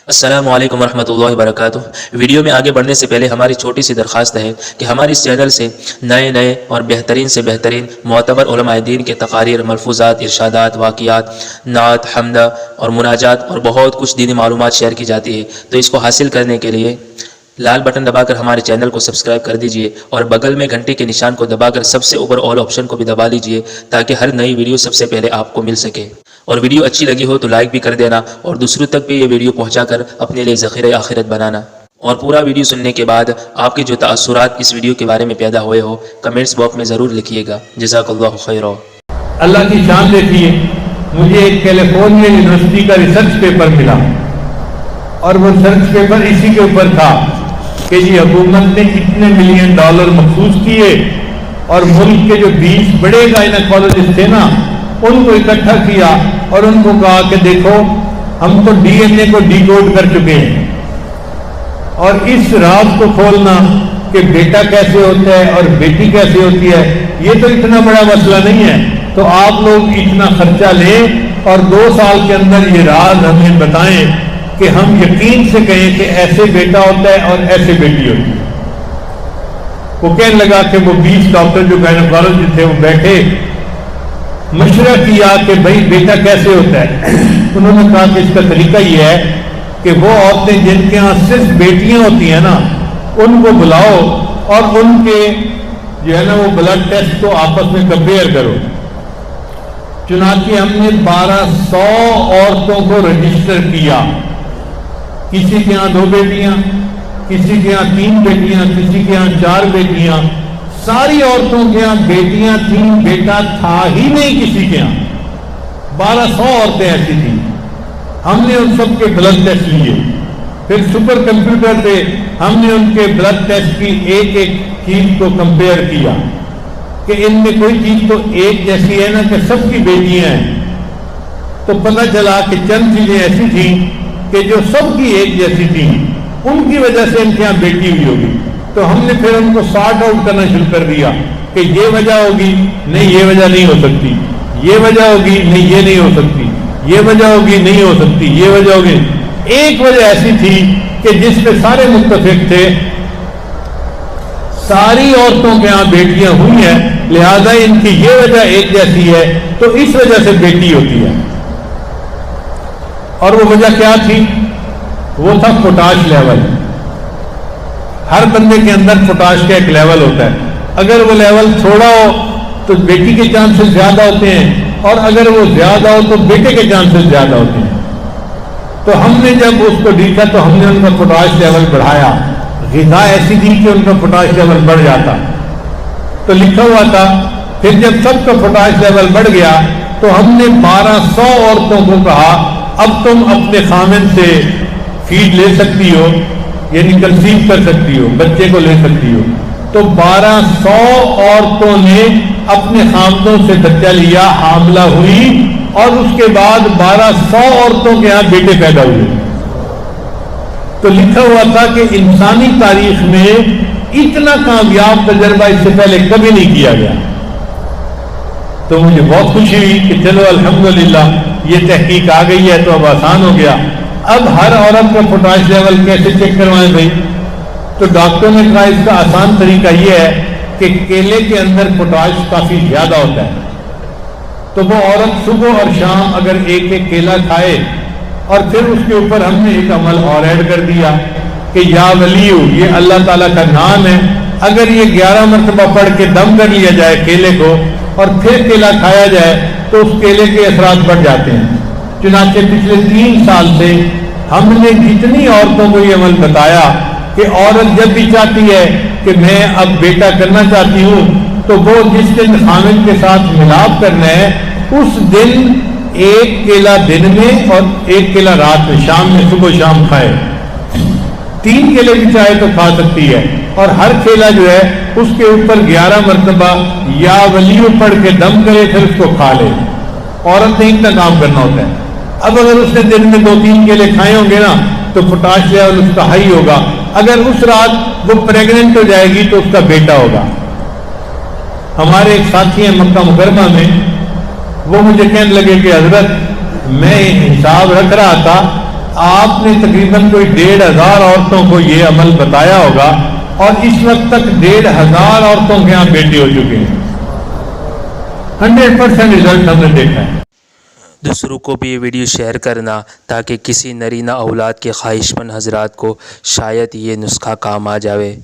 السلام علیکم ورحمۃ اللہ وبرکاتہ۔ ویڈیو میں آگے بڑھنے سے پہلے ہماری چھوٹی سی درخواست ہے کہ ہمارے اس چینل سے نئے اور بہترین سے بہترین معتبر علماء دین کے تقاریر، ملفوظات، ارشادات، واقعات، نعت، حمدہ اور مناجات اور بہت کچھ دینی معلومات شیئر کی جاتی ہے، تو اس کو حاصل کرنے کے لیے لال بٹن دبا کر ہمارے چینل کو سبسکرائب کر دیجئے اور بغل میں گھنٹی کے نشان کو دبا کر سب سے اوپر آل آپشن کو بھی دبا لیجئے تاکہ ہر نئی ویڈیو سب سے پہلے آپ کو مل سکے۔ اور ویڈیو اچھی لگی ہو تو لائک بھی کر دینا اور دوسروں تک بھی یہ ویڈیو پہنچا کر اپنے لیے ذخیرہ آخرت بنانا۔ اور پورا ویڈیو سننے کے بعد آپ کے جو تاثرات اس ویڈیو کے بارے میں پیدا ہوئے ہو کمنٹس باکس میں ضرور لکھیے گا۔ جزاک اللہ خیرا۔ اللہ کی شان دیکھیے، مجھے ایک کیلیفورنیا یونیورسٹی کا ریسرچ پیپر ملا اور وہ ریسرچ پیپر اسی کے اوپر تھا کہ جی حکومت نے اتنے $ملین مخصوص کیے اور ملک کے جو 20 بڑے گائنیکالوجسٹ تھے نا ان کو اکٹھا کیا اور ان کو کہا کہ دیکھو ہم تو ڈی این اے کو ڈی کوڈ کر چکے ہیں اور اس راز کو کھولنا کہ بیٹا کیسے ہوتا ہے اور بیٹی کیسے ہوتی ہے یہ تو اتنا بڑا مسئلہ نہیں ہے، تو آپ لوگ اتنا خرچہ لیں اور 2 سال کے اندر یہ راز ہمیں بتائیں کہ ہم یقین سے کہیں کہ ایسے بیٹا ہوتا ہے اور ایسے بیٹی ہوتی ہے۔ وہ کہنے لگا کہ وہ 20 ڈاکٹر جو گائنیکالوجسٹ تھے وہ بیٹھے، مشورہ کیا کہ بھائی بیٹا کیسے ہوتا ہے۔ انہوں نے کہا کہ اس کا طریقہ یہ ہے کہ وہ عورتیں جن کے ہاں صرف بیٹیاں ہوتی ہیں نا ان کو بلاؤ اور ان کے جو ہے نا وہ بلڈ ٹیسٹ کو آپس میں کمپیئر کرو۔ چنانچہ ہم نے 1200 عورتوں کو رجسٹر کیا، کسی کے ہاں 2 بیٹیاں، کسی کے ہاں 3 بیٹیاں، کسی کے ہاں 4 بیٹیاں، ساری عورتوں کے ہاں بیٹیاں تھیں، بیٹا تھا ہی نہیں کسی کے ہاں۔ 1200 عورتیں ایسی تھیں۔ ہم نے ان سب کے بلڈ ٹیسٹ لیے، پھر سپر کمپیوٹر پہ ہم نے ان کے بلڈ ٹیسٹ کی ایک چیز کو کمپیئر کیا کہ ان میں کوئی چیز تو ایک جیسی ہے نا کہ سب کی بیٹیاں ہیں، تو پتہ چلا کہ چند چیزیں ایسی تھیں کہ جو سب کی ایک جیسی تھیں، ان کی وجہ سے ان کے یہاں بیٹی ہوئی ہوگی۔ تو ہم نے پھر ان کو سارٹ آؤٹ کرنا شروع کر دیا کہ یہ وجہ ہوگی، نہیں یہ وجہ نہیں ہو سکتی، یہ وجہ ہوگی، نہیں یہ نہیں ہو سکتی، یہ وجہ ہوگی، نہیں ہو سکتی، یہ وجہ ہوگی۔ ایک وجہ ایسی تھی کہ جس پہ سارے متفق تھے، ساری عورتوں کے ہاں بیٹیاں ہوئی ہیں، لہذا ان کی یہ وجہ ایک جیسی ہے تو اس وجہ سے بیٹی ہوتی ہے۔ اور وہ وجہ کیا تھی؟ وہ تھا پوٹاش لیول۔ ہر بندے کے اندر پوٹاش کا ایک لیول ہوتا ہے، اگر وہ لیول تھوڑا ہو تو بیٹی کے چانسز زیادہ ہوتے ہیں اور اگر وہ زیادہ ہو تو بیٹے کے چانسز زیادہ ہوتے ہیں۔ تو ہم نے جب اس کو دیکھا تو ہم نے ان کا پوٹاش لیول بڑھایا، غذا ایسی دی کہ ان کا پوٹاش لیول بڑھ جاتا، تو لکھا ہوا تھا پھر جب سب کا پوٹاش لیول بڑھ گیا تو ہم نے 1200 عورتوں کو کہا اب تم اپنے خامن سے فیڈ لے سکتی ہو، یعنی کنسیو کر سکتی ہو، بچے کو لے سکتی ہو۔ تو 1200 عورتوں نے اپنے خامدوں سے بچہ لیا، حاملہ ہوئی اور اس کے بعد 1200 عورتوں کے ہاں بیٹے پیدا ہوئے۔ تو لکھا ہوا تھا کہ انسانی تاریخ میں اتنا کامیاب تجربہ اس سے پہلے کبھی نہیں کیا گیا۔ تو مجھے بہت خوشی ہوئی کہ چلو الحمدللہ یہ تحقیق آ گئی ہے تو اب آسان ہو گیا۔ اب ہر عورت کا پوٹاش لیول کیسے چیک کروائیں بھائی؟ تو ڈاکٹر نے کہا اس کا آسان طریقہ یہ ہے کہ کیلے کے اندر پوٹاش کافی زیادہ ہوتا ہے، تو وہ عورت صبح اور شام اگر ایک کیلا کھائے اور پھر اس کے اوپر ہم نے ایک عمل اور ایڈ کر دیا کہ یا ولیو، یہ اللہ تعالیٰ کا نام ہے، اگر یہ 11 مرتبہ پڑھ کے دم کر لیا جائے کیلے کو اور پھر کیلا کھایا جائے تو اس کیلے کے اثرات بڑھ جاتے ہیں۔ چنانچہ پچھلے 3 سال سے ہم نے جتنی عورتوں کو یہ عمل بتایا کہ عورت جب بھی چاہتی ہے کہ میں اب بیٹا کرنا چاہتی ہوں تو وہ جس دن خامن کے ساتھ ملاپ کرنا ہے اس دن 1 کیلا دن میں اور 1 کیلا رات میں، شام میں، صبح شام کھائے۔ 3 کیلے بھی چاہے تو کھا سکتی ہے اور ہر کیلا جو ہے اس کے اوپر 11 مرتبہ یا ولیو پڑھ کے دم کرے پھر اس کو کھا لے۔ عورت نے اتنا کام کرنا ہوتا ہے۔ اب اگر اس نے دن میں 2-3 کیلے کھائے ہوں گے نا تو پوٹاش لیول اس کا ہائی ہوگا، اگر اس رات وہ پریگننٹ ہو جائے گی تو اس کا بیٹا ہوگا۔ ہمارے ایک ساتھی ہیں مکہ مکرمہ میں، وہ مجھے کہنے لگے کہ حضرت میں حساب رکھ رہا تھا آپ نے تقریباً کوئی 1500 عورتوں کو یہ عمل بتایا ہوگا اور اس وقت تک 1500 عورتوں کے یہاں بیٹے ہو چکے ہیں. 100% رزلٹ ہم نے دیکھا ہے. دوسروں کو بھی یہ ویڈیو شیئر کرنا تاکہ کسی نرینہ اولاد کے خواہش مند حضرات کو شاید یہ نسخہ کام آ جاوے.